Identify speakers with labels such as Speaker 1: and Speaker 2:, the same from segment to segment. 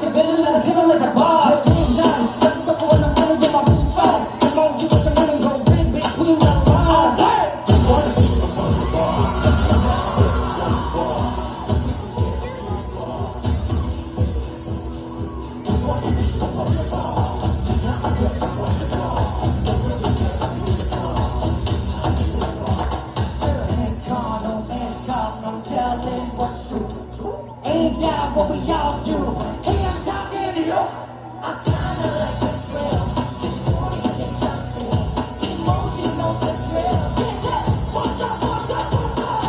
Speaker 1: Ain't that what we all do? Hey, I'm talking to you. I kinda like the thrill. Wanna get something. Emotional the thrill. What's up, what's up, what's up?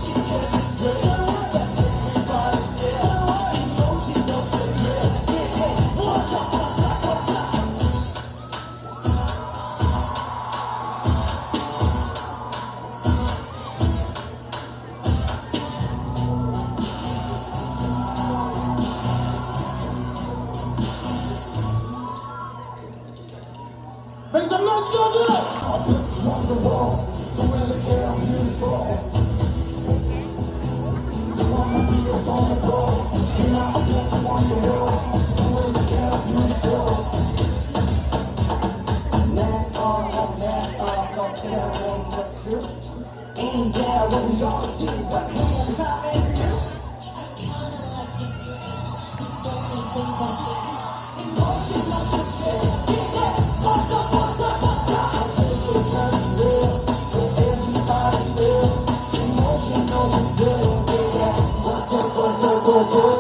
Speaker 1: You get the thrill. Everybody still. Emotional the thrill. What's up, what's up, what's up? Make some noise, go do it! I just want the wall to really care I'm beautiful. The one that we are on the road. And I just want the wall to really care I'm beautiful. That's all, don't care what's true. Ain't there what we all do, but hands up in you. Emotional control. What's up, what's up, what's up?